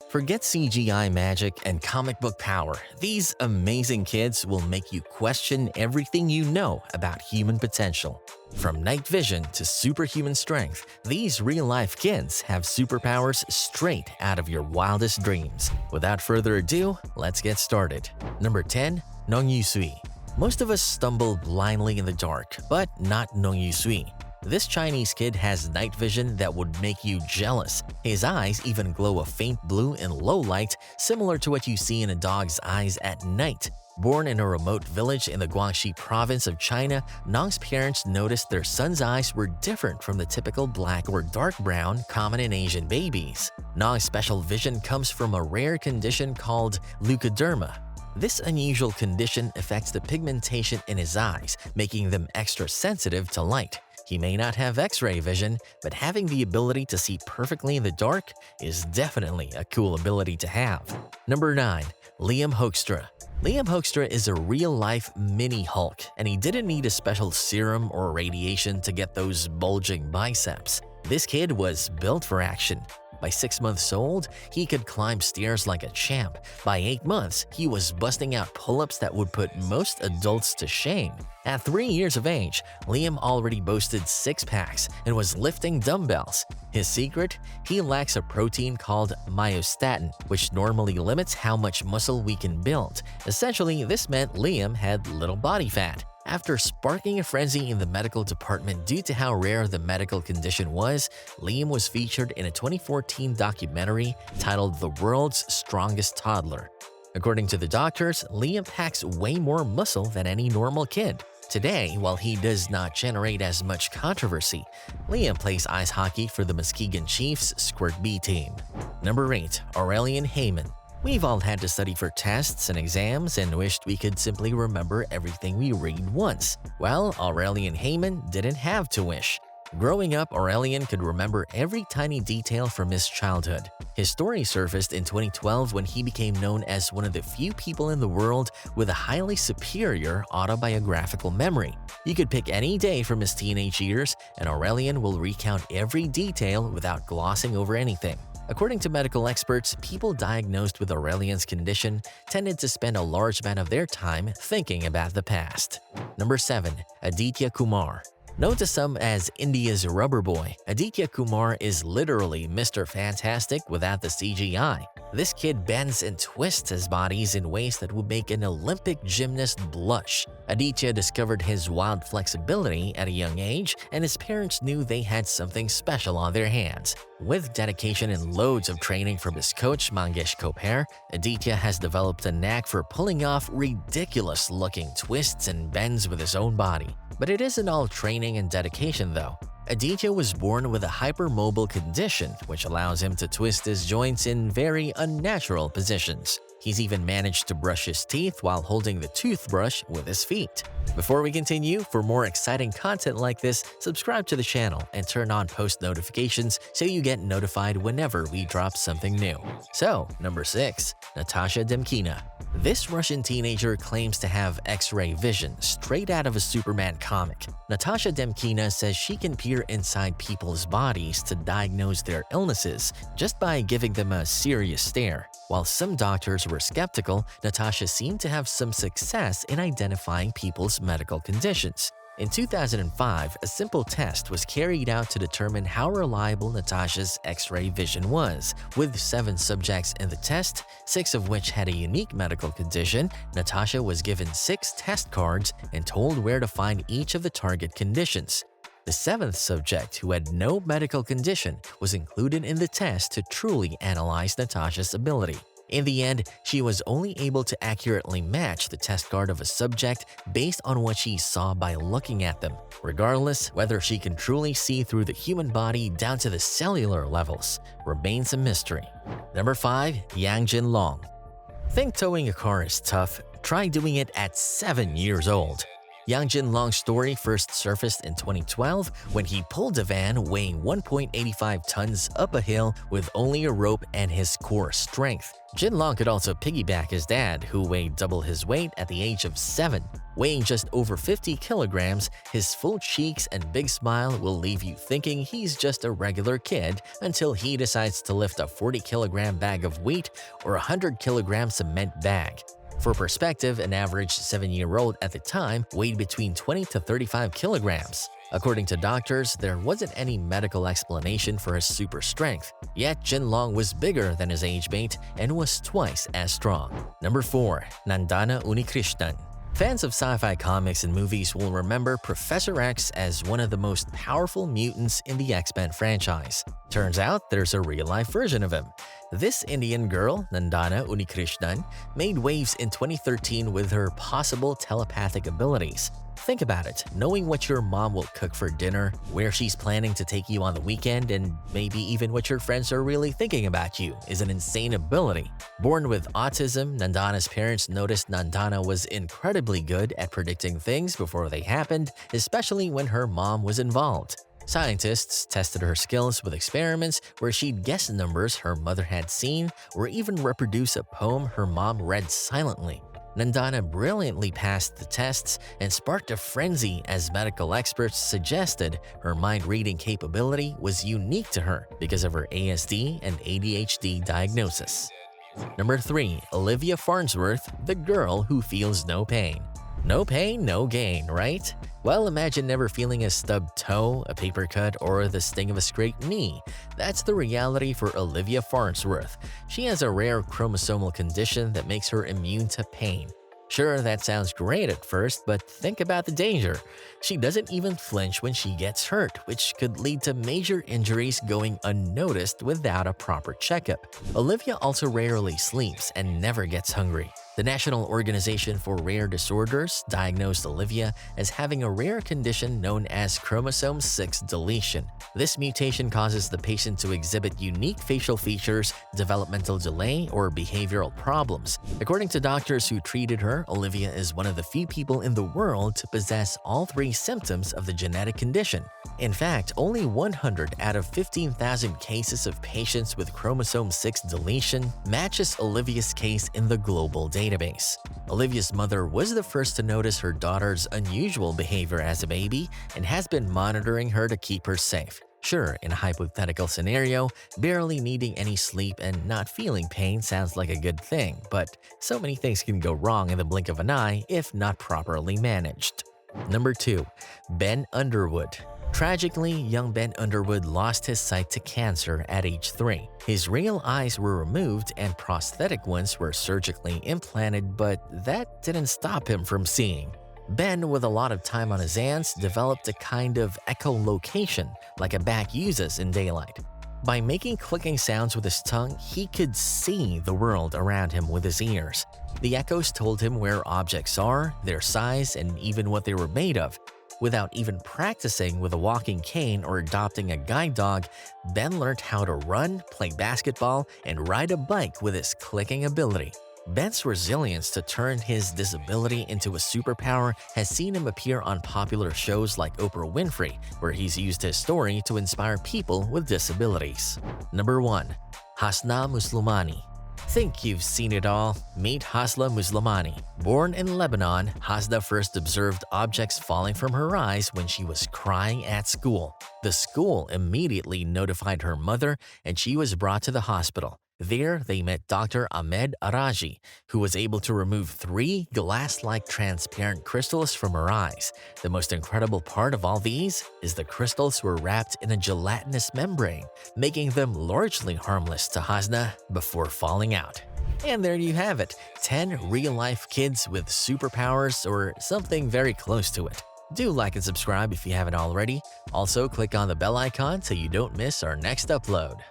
Forget CGI magic and comic book power. These amazing kids will make you question everything you know about human potential. From night vision to superhuman strength, these real-life kids have superpowers straight out of your wildest dreams. Without further ado, let's get started. Number 10. Nong Yusui. Most of us stumble blindly in the dark, but not Nong Yusui. This Chinese kid has night vision that would make you jealous. His eyes even glow a faint blue in low light, similar to what you see in a dog's eyes at night. Born in a remote village in the Guangxi province of China, Nong's parents noticed their son's eyes were different from the typical black or dark brown common in Asian babies. Nong's special vision comes from a rare condition called leukoderma. This unusual condition affects the pigmentation in his eyes, making them extra sensitive to light. He may not have X-ray vision, but having the ability to see perfectly in the dark is definitely a cool ability to have. Number 9. Liam Hoekstra. Liam Hoekstra is a real-life mini-Hulk, and he didn't need a special serum or radiation to get those bulging biceps. This kid was built for action. By 6 months old, he could climb stairs like a champ. By 8 months, he was busting out pull-ups that would put most adults to shame. At 3 years of age, Liam already boasted 6-packs and was lifting dumbbells. His secret? He lacks a protein called myostatin, which normally limits how much muscle we can build. Essentially, this meant Liam had little body fat. After sparking a frenzy in the medical department due to how rare the medical condition was, Liam was featured in a 2014 documentary titled The World's Strongest Toddler. According to the doctors, Liam packs way more muscle than any normal kid. Today, while he does not generate as much controversy, Liam plays ice hockey for the Muskegon Chiefs Squirt B team. Number 8. Aurelian Heyman. We've all had to study for tests and exams and wished we could simply remember everything we read once. Well, Aurelian Heyman didn't have to wish. Growing up, Aurelian could remember every tiny detail from his childhood. His story surfaced in 2012 when he became known as one of the few people in the world with a highly superior autobiographical memory. You could pick any day from his teenage years, and Aurelian will recount every detail without glossing over anything. According to medical experts, people diagnosed with Aurelian's condition tended to spend a large amount of their time thinking about the past. Number 7. Aditya Kumar. Known to some as India's rubber boy, Aditya Kumar is literally Mr. Fantastic without the CGI. This kid bends and twists his bodies in ways that would make an Olympic gymnast blush. Aditya discovered his wild flexibility at a young age, and his parents knew they had something special on their hands. With dedication and loads of training from his coach Mangesh Koper, Aditya has developed a knack for pulling off ridiculous-looking twists and bends with his own body. But it isn't all training and dedication though. Aditya was born with a hypermobile condition which allows him to twist his joints in very unnatural positions. He's even managed to brush his teeth while holding the toothbrush with his feet. Before we continue, for more exciting content like this, subscribe to the channel and turn on post notifications so you get notified whenever we drop something new. So, number 6. Natasha Demkina. This Russian teenager claims to have X-ray vision straight out of a Superman comic. Natasha Demkina says she can peer inside people's bodies to diagnose their illnesses just by giving them a serious stare. While some doctors were skeptical, Natasha seemed to have some success in identifying people's medical conditions. In 2005, a simple test was carried out to determine how reliable Natasha's X-ray vision was. With 7 subjects in the test, 6 of which had a unique medical condition, Natasha was given 6 test cards and told where to find each of the target conditions. The 7th subject, who had no medical condition, was included in the test to truly analyze Natasha's ability. In the end, she was only able to accurately match the test card of a subject based on what she saw by looking at them. Regardless, whether she can truly see through the human body down to the cellular levels remains a mystery. Number 5. Yang Jinlong. Think towing a car is tough? Try doing it at 7 years old. Yang Jinlong's story first surfaced in 2012 when he pulled a van weighing 1.85 tons up a hill with only a rope and his core strength. Jinlong could also piggyback his dad, who weighed double his weight at the age of 7. Weighing just over 50 kilograms, his full cheeks and big smile will leave you thinking he's just a regular kid until he decides to lift a 40-kilogram bag of wheat or a 100-kilogram cement bag. For perspective, an average 7-year-old at the time weighed between 20 to 35 kilograms. According to doctors, there wasn't any medical explanation for his super strength, yet Jinlong was bigger than his age mate and was twice as strong. Number 4. Nandana Unikrishnan. Fans of sci-fi comics and movies will remember Professor X as one of the most powerful mutants in the X-Men franchise. Turns out there's a real-life version of him. This Indian girl, Nandana Unikrishnan, made waves in 2013 with her possible telepathic abilities. Think about it, knowing what your mom will cook for dinner, where she's planning to take you on the weekend, and maybe even what your friends are really thinking about you is an insane ability. Born with autism, Nandana's parents noticed Nandana was incredibly good at predicting things before they happened, especially when her mom was involved. Scientists tested her skills with experiments where she'd guess numbers her mother had seen or even reproduce a poem her mom read silently. Nandana brilliantly passed the tests and sparked a frenzy as medical experts suggested her mind-reading capability was unique to her because of her ASD and ADHD diagnosis. Number 3. Olivia Farnsworth, the girl who feels no pain. No pain, no gain, right? Well, imagine never feeling a stubbed toe, a paper cut, or the sting of a scraped knee. That's the reality for Olivia Farnsworth. She has a rare chromosomal condition that makes her immune to pain. Sure, that sounds great at first, but think about the danger. She doesn't even flinch when she gets hurt, which could lead to major injuries going unnoticed without a proper checkup. Olivia also rarely sleeps and never gets hungry. The National Organization for Rare Disorders diagnosed Olivia as having a rare condition known as chromosome 6 deletion. This mutation causes the patient to exhibit unique facial features, developmental delay, or behavioral problems. According to doctors who treated her, Olivia is one of the few people in the world to possess all 3 symptoms of the genetic condition. In fact, only 100 out of 15,000 cases of patients with chromosome 6 deletion matches Olivia's case in the global database. Olivia's mother was the first to notice her daughter's unusual behavior as a baby and has been monitoring her to keep her safe. Sure, in a hypothetical scenario, barely needing any sleep and not feeling pain sounds like a good thing, but so many things can go wrong in the blink of an eye if not properly managed. Number 2. Ben Underwood. Tragically, young Ben Underwood lost his sight to cancer at age 3. His real eyes were removed and prosthetic ones were surgically implanted, but that didn't stop him from seeing. Ben, with a lot of time on his hands, developed a kind of echolocation, like a bat uses in daylight. By making clicking sounds with his tongue, he could see the world around him with his ears. The echoes told him where objects are, their size, and even what they were made of. Without even practicing with a walking cane or adopting a guide dog, Ben learned how to run, play basketball, and ride a bike with his clicking ability. Ben's resilience to turn his disability into a superpower has seen him appear on popular shows like Oprah Winfrey, where he's used his story to inspire people with disabilities. Number 1. Hasna Muslimani. Think you've seen it all? Meet Hasna Muslimani. Born in Lebanon, Hasna first observed objects falling from her eyes when she was crying at school. The school immediately notified her mother and she was brought to the hospital. There, they met Dr. Ahmed Araji, who was able to remove 3 glass-like transparent crystals from her eyes. The most incredible part of all these is the crystals were wrapped in a gelatinous membrane, making them largely harmless to Hasna before falling out. And there you have it, 10 real-life kids with superpowers or something very close to it. Do like and subscribe if you haven't already. Also, click on the bell icon so you don't miss our next upload.